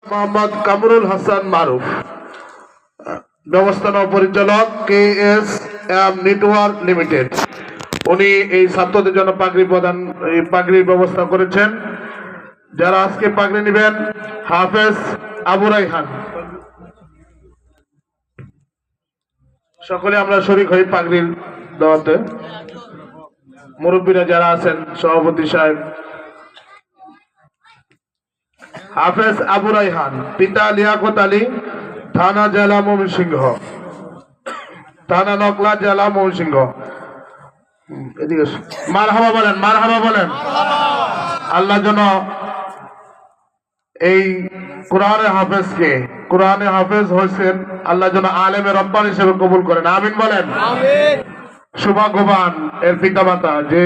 মোহাম্মদ কামরুল হাসান মারুফ, ব্যবস্থাপনা পরিচালক KSM network limited. উনি এই ছাত্রদের জন্য পাগড়ির ব্যবস্থা করেছেন। যারা আজকে পাগড়ি নেবেন, হাফেজ আবু রাইহান। সকলে আমরা শরীক হই পাগড়ির দেওয়াতে। মুরব্বীরা যারা আছেন, সভাপতি সাহেব। হাফেজ আবু রাইহান, পিতা লিয়াকত আলী, থানা জেলা ময়মনসিংহ, থানা নকলা জেলা ময়মনসিংহ। এদিকে মারহাবা বলেন, মারহাবা বলেন। আল্লাহ যেন এই কোরআনের হাফেজকে, কোরআনের হাফেজ হয়েছেন, আল্লাহ যেন আলেমে রব্বানি হিসেবে কবুল করেন, আমিন বলেন। সৌভাগ্যবান এর পিতামাতা যে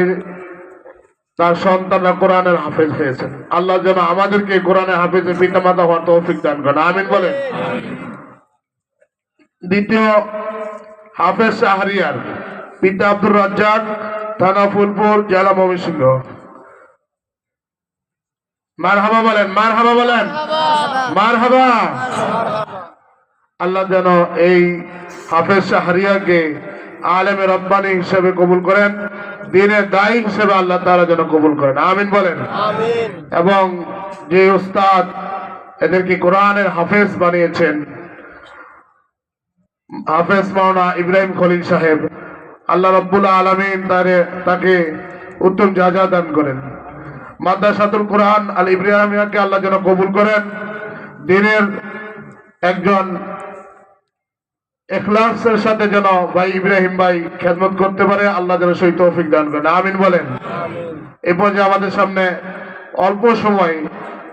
তার সন্তানরা কোরআনের হাফেজ হয়েছেন। আল্লাহ যেন আমাদেরকে কোরআনের হাফেজের পিতামাতা হওয়ার তৌফিক দান করেন, আমিন বলেন। দ্বিতীয় হাফেজ শাহরিয়ার, পিতা আব্দুর রাজ্জাক, থানা ফুলপুর, জেলা ময়মনসিংহ। মারহাবা বলেন, মারহাবা বলেন, মারহাবা। আল্লাহ যেন এই হাফেজ শাহরিয়ারকে আলেমে রব্বানি হিসেবে কবুল করেন, দ্বীনের দায়ী হিসেবে আল্লাহ তাআলা যেন কবুল করেন, আমিন বলেন। এবং যে উস্তাদ এদেরকে কোরআনের হাফেজ বানিয়েছেন, হাফেজ মাওলানা ইব্রাহিম খলিল সাহেব, আল্লাহ রাব্বুল আলামিন তাকে উত্তম জাযা দান করেন। মাদ্রাসাতুল কোরআন আল ইব্রাহিমিয়াকে আল্লাহ যেন কবুল করেন, দ্বীনের একজন ইখলাসের সাথে যেন ভাই ইব্রাহিম ভাই খেদমত করতে পারে, আল্লাহ যেন সেই তৌফিক দান করেন, আমিন বলেন। এই পর্যায়ে আমাদের সামনে অল্প সময়,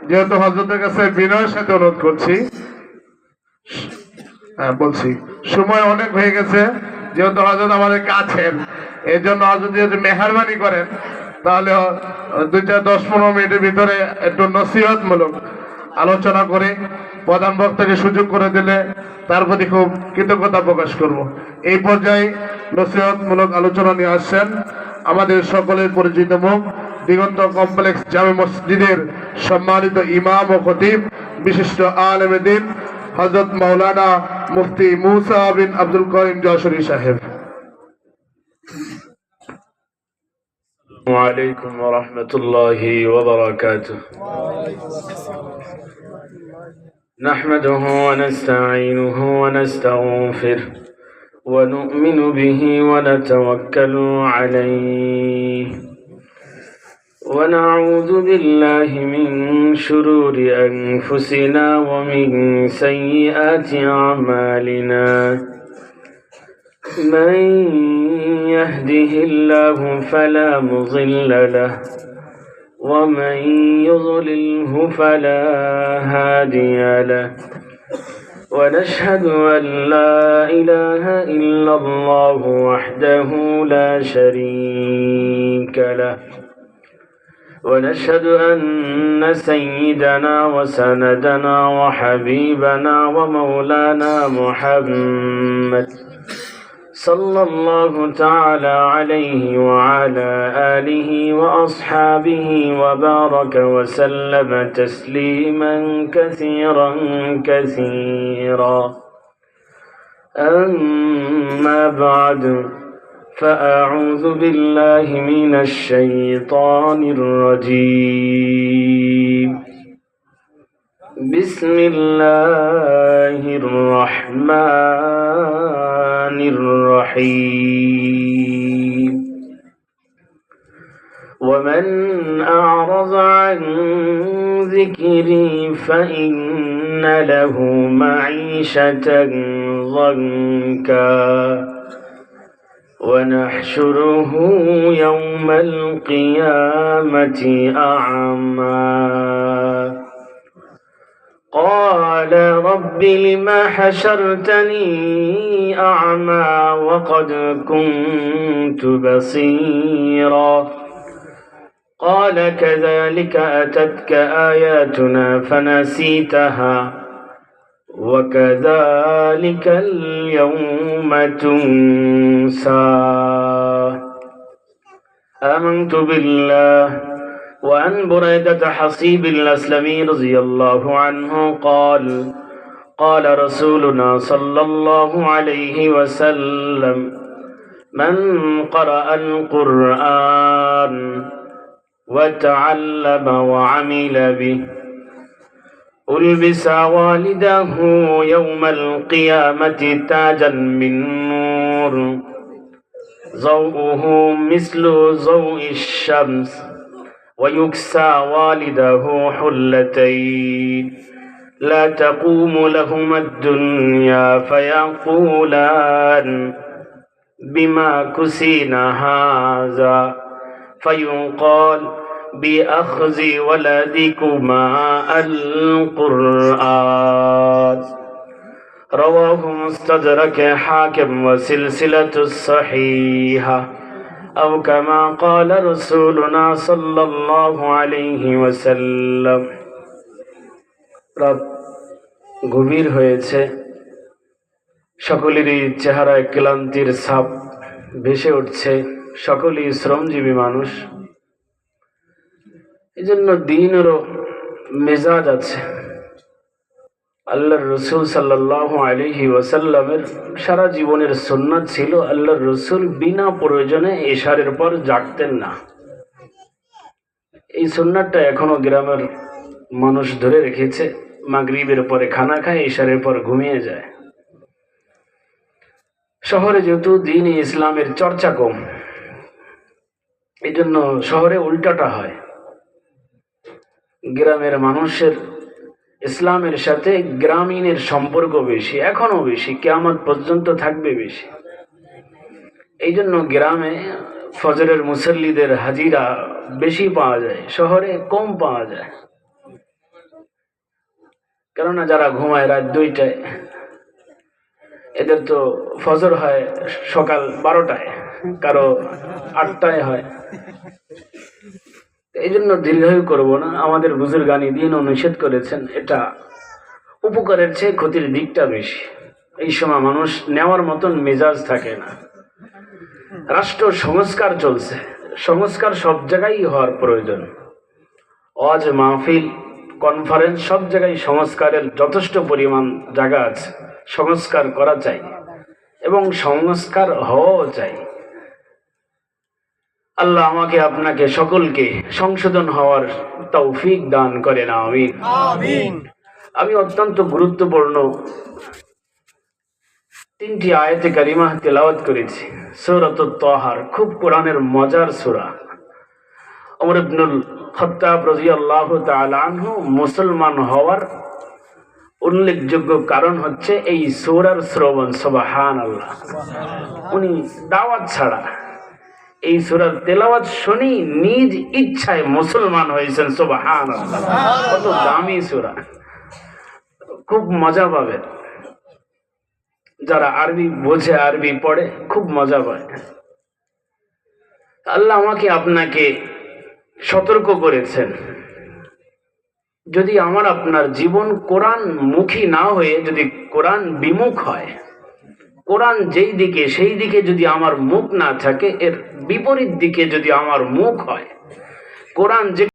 যেহেতু হযরতের কাছে বিনয়ের সাথে অনুরোধ করছি, বলছি সময় অনেক হয়ে গেছে, যেহেতু হযরত আমাদের কাছের, এই জন্য হযরত যদি মেহরবানি করেন তাহলে 2-10-15 মিনিটের ভিতরে একটু নসিহতমূলক আলোচনা করে প্রধান বক্তাকে সুযোগ করে দিলে তার প্রতি খুব কৃতজ্ঞতা প্রকাশ করব। এই পর্যায়ে নসিহতমূলক আলোচনা নিয়ে আসছেন আমাদের সকলের পরিচিত মুখ, দিগন্ত কমপ্লেক্স জামে মসজিদের সম্মানিত ইমাম ও খতিব, বিশিষ্ট আলেমে দ্বীন হযরত মাওলানা মুফতি মুসা বিন আব্দুল করিম যশোরী সাহেব। وعليكم ورحمة الله وبركاته. نحمده ونستعينه ونستغفره ونؤمن به ونتوكل عليه ونعوذ بالله من شرور أنفسنا ومن سيئات أعمالنا. من يهده الله فلا مضل له ومن يضلله فلا هادي له. ونشهد أن لا إله إلا الله وحده لا شريك له. ونشهد أن سيدنا وسندنا وحبيبنا ومولانا محمد صلى الله تعالى عليه وعلى آله وأصحابه وبارك وسلم تسليما كثيرا كثيرا. أما بعد، فأعوذ بالله من الشيطان الرجيم. بسم الله الرحمن الرحيم. ومن أعرض عن ذكري فإن له معيشة ضنكا ونحشره يوم القيامة أعمى. قال رب لم حشرتني أعمى وقد كنت بصيرا. قال كذلك أتتك آياتنا فنسيتها وكذلك اليوم تنسى. آمنت بالله وعن بريدة حصيب الأسلمي رضي الله عنه قال قال رسولنا صلى الله عليه وسلم من قرأ القرآن وتعلم وعمل به ألبس والده يوم القيامة تاجا من نور ضوءه مثل ضوء الشمس ويكسى والده حلتين لا تقوم لهما الدنيا فيقولان بما كسينا هذا فيقال بأخذ ولدكما القرآن رواه مستدرك حاكم وسلسلة الصحيحة أو كما قال رسولنا صلى الله عليه وسلم রাত গভীর হয়েছে, সকলেরই চেহারায় ক্লান্তির ছাপ ভেসে উঠছে, সকলেই শ্রমজীবী মানুষ। এই জন্য দিনেরও মেজাজ আছে। আল্লাহর রসুল সাল্লাল্লাহু আলাইহি ওয়াসাল্লামের সারা জীবনের সুন্নাত ছিল আল্লাহর রসুল বিনা প্রয়োজনে এশারের পর জাগতেন না। এই সুন্নাতটা এখনো গ্রামের মানুষ ধরে রেখেছে। মাগরিবের পরে খানা খায়, এশারের পর ঘুমিয়ে যায়। শহরে যেহেতু দ্বীন ইসলামের চর্চা কম, এই জন্য শহরে উল্টাটা হয়। গ্রামের মানুষের ইসলামের সাথে গ্রামীণের সম্পর্ক বেশি, এখনো বেশি, কিয়ামত পর্যন্ত থাকবে বেশি। এই জন্য গ্রামে ফজরের মুসল্লিদের হাজিরা বেশি পাওয়া যায়, শহরে কম পাওয়া যায়। কেননা যারা ঘুমায় রাত 2টায়, এদের তো ফজর হয় সকাল 12টায়, কারো 8টায় হয়। এই জন্য দীর্ঘায়ু করব না। আমাদের বুজুর্গানি দিনও নিষেধ করেছেন, এটা উপকারের চেয়ে ক্ষতির দিকটা বেশি। এই সময় মানুষ নেওয়ার মতন মেজাজ থাকে না। রাষ্ট্র সংস্কার চলছে, সংস্কার সব জায়গায় হওয়ার প্রয়োজন। ওয়াজ মাহফিল কনফারেন্স সব জায়গায় সংস্কারের যথেষ্ট পরিমাণ জায়গা আছে। সংস্কার করা চাই এবং সংস্কার হওয়াও চাই। আল্লাহ আমাকে আপনাকে সকলকে সংশোধন হওয়ার তৌফিক দান করেন, আমিন। আমি অত্যন্ত গুরুত্বপূর্ণ 3টি আয়াতে কারিমা তেলাওয়াত করেছি। সূরাতুত তাহার খুব কোরআনের মজার সূরা। ওমর ইবনুল খাত্তাব রাদিয়াল্লাহু তাআলা আনহু মুসলমান হওয়ার উল্লেখযোগ্য কারণ হচ্ছে এই সূরার শ্রবণ। সুবহানাল্লাহ। উনি দাওয়াত ছাড়া এই সূরার তেলাওয়াত শুনি নিজ ইচ্ছায় মুসলমান হয়েছেন। সুবহানাল্লাহ। কত দামি সূরা, খুব মজা পাবে। যারা আরবি বোঝে, আরবি পড়ে, খুব মজা পায়। আল্লাহ আমাকে আপনাকে সতর্ক করেছেন, যদি আমার আপনার জীবন কোরআন মুখী না হয়ে যদি কোরআন বিমুখ হয়, কোরআন যেই দিকে সেই দিকে যদি আমার মুখ না থাকে, এর বিপরীত দিকে যদি আমার মুখ হয়, কোরআন যে